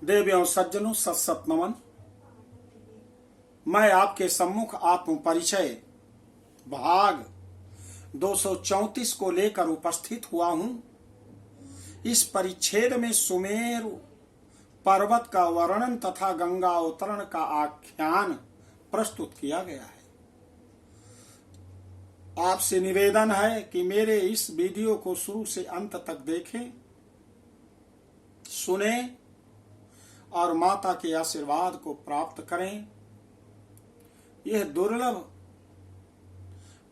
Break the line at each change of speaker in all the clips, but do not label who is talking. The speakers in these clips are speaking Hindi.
देवियों सज्जनों सत सत नमन। मैं आपके सम्मुख आत्म परिचय भाग 234 को लेकर उपस्थित हुआ हूं। इस परिच्छेद में सुमेरु पर्वत का वर्णन तथा गंगा अवतरण का आख्यान प्रस्तुत किया गया है। आपसे निवेदन है कि मेरे इस वीडियो को शुरू से अंत तक देखें, सुने और माता के आशीर्वाद को प्राप्त करें। यह दुर्लभ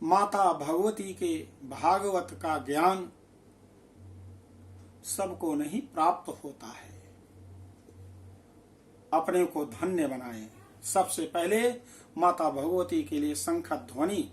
माता भगवती के भागवत का ज्ञान सबको नहीं प्राप्त होता है। अपने को धन्य बनाएं। सबसे पहले माता भगवती के लिए शंख ध्वनि।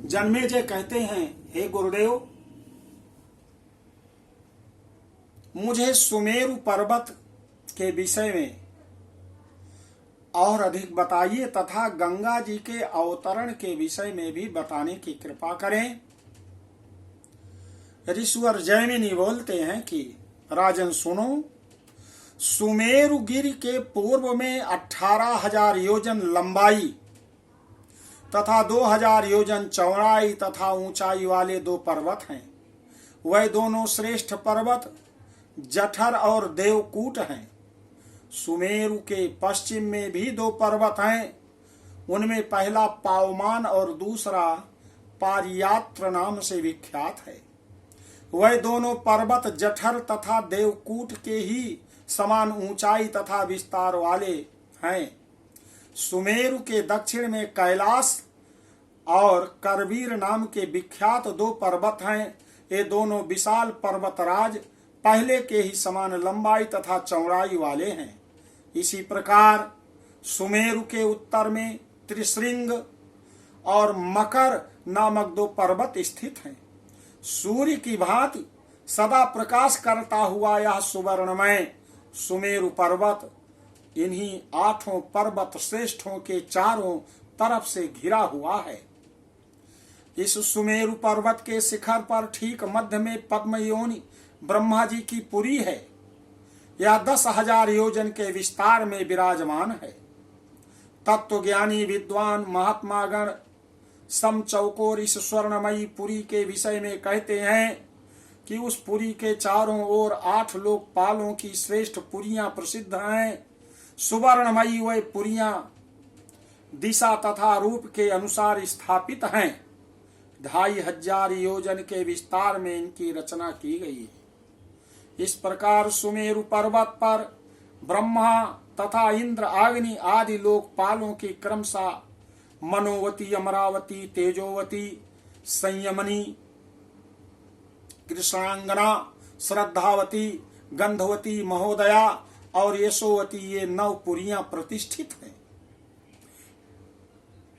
जन्मेजय कहते हैं, हे गुरुदेव, मुझे सुमेरु पर्वत के विषय में और अधिक बताइए तथा गंगा जी के अवतरण के विषय में भी बताने की कृपा करें। ऋषिवर जैमिनी बोलते हैं कि राजन सुनो, सुमेरु गिरि के पूर्व में 18,000 योजन लंबाई तथा 2,000 योजन चौड़ाई तथा ऊंचाई वाले 2 पर्वत हैं। वह दोनों श्रेष्ठ पर्वत जठर और देवकूट हैं। सुमेरु के पश्चिम में भी 2 पर्वत हैं। उनमें पहला पावमान और दूसरा पारियात्र नाम से विख्यात है। वह दोनों पर्वत जठर तथा देवकूट के ही समान ऊंचाई तथा विस्तार वाले हैं। सुमेरु के दक्षिण में कैलाश और करवीर नाम के विख्यात 2 पर्वत हैं। ये दोनों विशाल पर्वतराज पहले के ही समान लंबाई तथा चौड़ाई वाले हैं। इसी प्रकार सुमेरु के उत्तर में त्रिशृंग और मकर नामक 2 पर्वत स्थित हैं। सूर्य की भांति सदा प्रकाश करता हुआ यह सुवर्णमय सुमेरु पर्वत इन्हीं 8 पर्वत श्रेष्ठों के चारों तरफ से घिरा हुआ है। इस सुमेरु पर्वत के शिखर पर ठीक मध्य में पद्मयोनि ब्रह्मा जी की पुरी है। यह 10,000 योजन के विस्तार में विराजमान है। तत्वज्ञानी विद्वान महात्मागण समचौकोर इस स्वर्णमयी पुरी के विषय में कहते हैं कि उस पुरी के चारों ओर 8 लोकपालों की श्रेष्ठ पुरियां प्रसिद्ध हैं। सुवर्णमयी वह पुरियां दिशा तथा रूप के अनुसार स्थापित हैं। 2,500 योजन के विस्तार में इनकी रचना की गई है। इस प्रकार सुमेरु पर्वत पर ब्रह्मा तथा इंद्र अग्नि आदि लोकपालों की क्रमशः मनोवती, अमरावती, तेजोवती, संयमनी, कृष्णांगना, श्रद्धावती, गंधवती, महोदया और यशोवती ये 9 पुरियां प्रतिष्ठित हैं।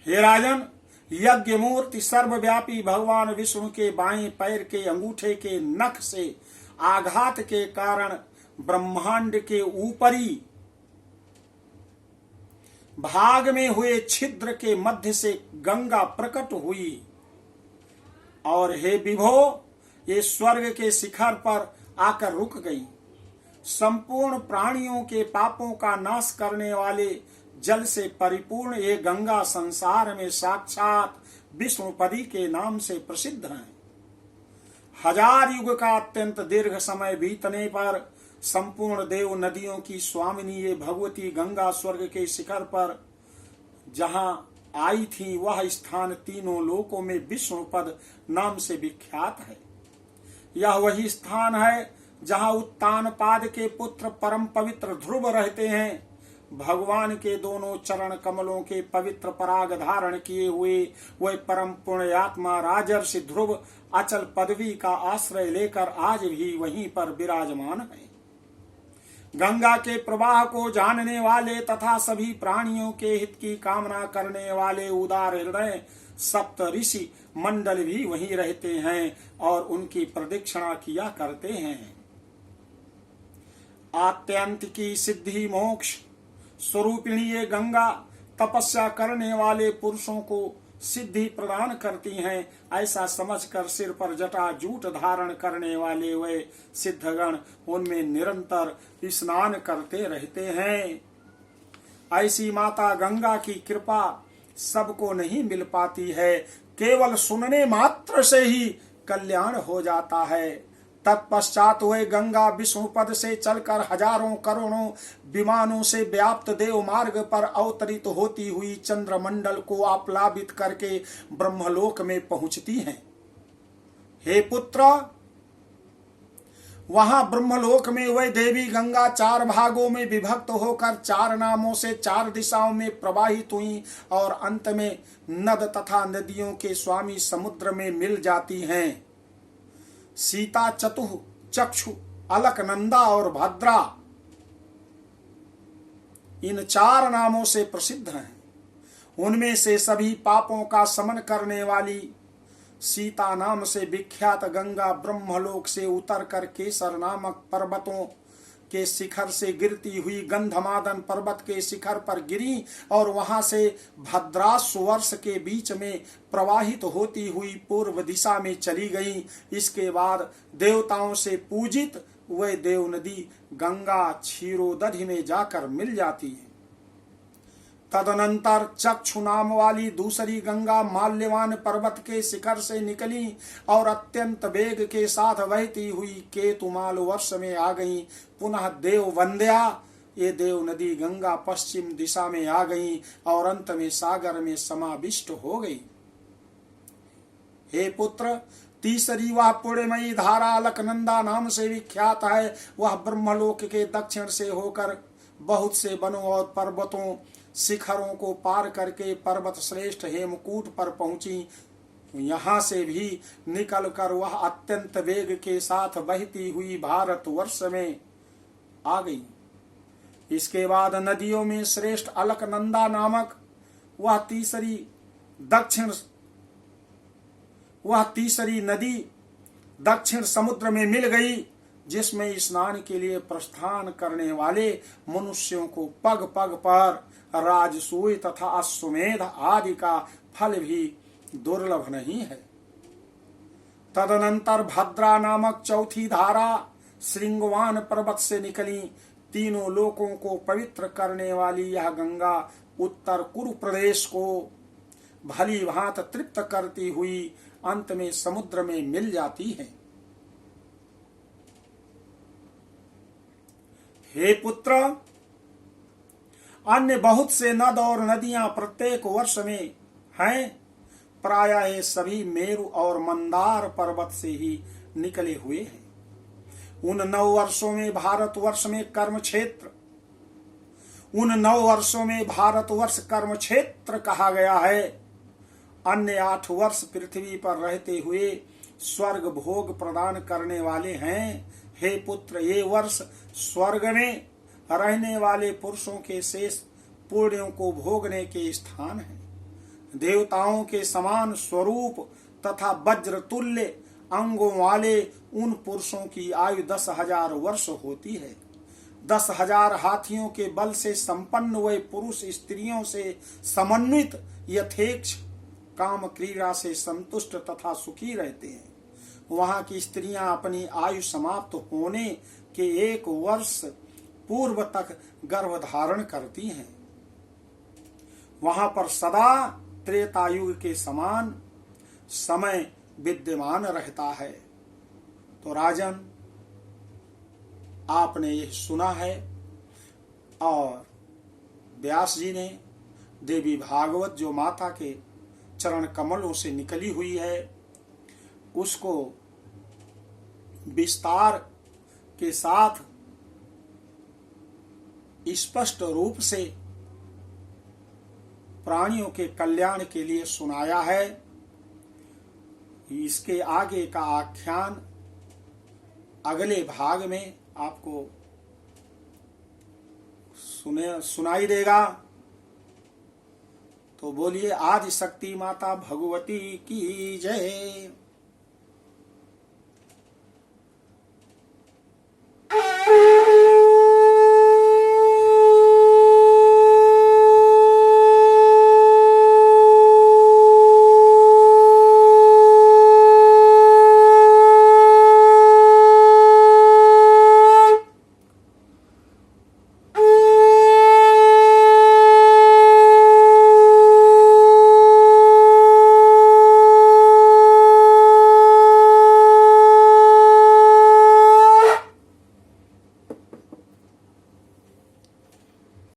हे राजन, यज्ञ मूर्ति सर्वव्यापी भगवान विष्णु के बाएं पैर के अंगूठे के नख से आघात के कारण ब्रह्मांड के ऊपरी भाग में हुए छिद्र के मध्य से गंगा प्रकट हुई और हे विभो, ये स्वर्ग के शिखर पर आकर रुक गई। संपूर्ण प्राणियों के पापों का नाश करने वाले जल से परिपूर्ण ये गंगा संसार में साक्षात विष्णुपदी के नाम से प्रसिद्ध है। 1000 युग का अत्यंत दीर्घ समय बीतने पर संपूर्ण देव नदियों की स्वामिनी ये भगवती गंगा स्वर्ग के शिखर पर जहां आई थी, वह स्थान तीनों लोकों में विष्णुपद नाम से विख्यात है। यह वही स्थान है जहाँ उत्तानपाद के पुत्र परम पवित्र ध्रुव रहते हैं, भगवान के दोनों चरण कमलों के पवित्र पराग धारण किए हुए वह परम पुण्यात्मा राजर्षि ध्रुव अचल पदवी का आश्रय लेकर आज भी वहीं पर विराजमान है। गंगा के प्रवाह को जानने वाले तथा सभी प्राणियों के हित की कामना करने वाले उदार हृदय सप्त ऋषि मंडल भी वहीं रहते हैं और उनकी प्रदक्षिणा किया करते हैं। आत्यंत की सिद्धि मोक्ष स्वरूपिणी ये गंगा तपस्या करने वाले पुरुषों को सिद्धि प्रदान करती हैं, ऐसा समझकर सिर पर जटा जूट धारण करने वाले वे सिद्धगण उनमें निरंतर स्नान करते रहते हैं। ऐसी माता गंगा की कृपा सबको नहीं मिल पाती है, केवल सुनने मात्र से ही कल्याण हो जाता है। तत्पश्चात वे गंगा विष्णु पद से चलकर हजारों करोड़ों विमानों से व्याप्त देव मार्ग पर अवतरित होती हुई चंद्रमंडल को आप्लावित करके ब्रह्मलोक में पहुंचती हैं। हे पुत्र, वहां ब्रह्मलोक में वह देवी गंगा 4 भागों में विभक्त होकर 4 नामों से 4 दिशाओं में प्रवाहित हुई और अंत में नद तथा नदियों के स्वामी समुद्र में मिल जाती हैं। सीता, चतुः, चक्षु, अलकनंदा और भद्रा इन 4 नामों से प्रसिद्ध हैं। उनमें से सभी पापों का शमन करने वाली सीता नाम से विख्यात गंगा ब्रह्मलोक से उतरकर केसर नामक पर्वतों के शिखर से गिरती हुई गंधमादन पर्वत के शिखर पर गिरी और वहां से भद्रासुवर्ष के बीच में प्रवाहित होती हुई पूर्व दिशा में चली गई। इसके बाद देवताओं से पूजित वह देव नदी गंगा क्षीरोदधि में जाकर मिल जाती है। तदनंतर चक्षु नाम वाली दूसरी गंगा माल्यवान पर्वत के शिखर से निकली और अत्यंत वेग के साथ बहती हुई केतुमाल वर्ष में आ गई। पुनः देव वंद्या ये देव नदी गंगा पश्चिम दिशा में आ गई और अंत में सागर में समाविष्ट हो गई। हे पुत्र, तीसरी वह पुण्यमयी धारा अलकनंदा नाम से विख्यात है। वह ब्रह्मलोक के दक्षिण से होकर बहुत से वनों और पर्वतों शिखरों को पार करके पर्वत श्रेष्ठ हेमकूट पर पहुंची। यहाँ से भी निकलकर वह अत्यंत वेग के साथ बहती हुई भारतवर्ष में आ गई। इसके बाद नदियों में श्रेष्ठ अलकनंदा नामक वह तीसरी नदी दक्षिण समुद्र में मिल गई, जिसमें स्नान के लिए प्रस्थान करने वाले मनुष्यों को पग पग पर राजसूय तथा अश्वमेध आदि का फल भी दुर्लभ नहीं है। तदनंतर भद्रा नामक चौथी धारा श्रृंगवान पर्वत से निकली। तीनों लोकों को पवित्र करने वाली यह गंगा उत्तर कुरु प्रदेश को भली भांत तृप्त करती हुई अंत में समुद्र में मिल जाती है। हे पुत्र, अन्य बहुत से नद और नदियां प्रत्येक वर्ष में हैं। प्रायः ये सभी मेरु और मंदार पर्वत से ही निकले हुए हैं। उन 9 वर्षों में भारतवर्ष कर्म क्षेत्र कहा गया है। अन्य 8 वर्ष पृथ्वी पर रहते हुए स्वर्ग भोग प्रदान करने वाले हैं। हे पुत्र, ये वर्ष स्वर्ग में रहने वाले पुरुषों के शेष पुण्यों को भोगने के स्थान है। देवताओं के समान स्वरूप तथा वज्र तुल्य अंगों वाले उन पुरुषों की आयु 10,000 वर्ष होती है। 10,000 हाथियों के बल से संपन्न वे पुरुष स्त्रियों से समन्वित यथेच्छ काम क्रीड़ा से संतुष्ट तथा सुखी रहते हैं। वहां की स्त्रियां अपनी आयु समाप्त होने के 1 वर्ष पूर्व तक गर्भ धारण करती हैं। वहां पर सदा त्रेतायुग के समान समय विद्यमान रहता है। तो राजन, आपने यह सुना है और व्यास जी ने देवी भागवत जो माता के चरण कमलों से निकली हुई है उसको विस्तार के साथ स्पष्ट रूप से प्राणियों के कल्याण के लिए सुनाया है। इसके आगे का आख्यान अगले भाग में आपको सुनाई देगा। तो बोलिए आदि शक्ति माता भगवती की जय।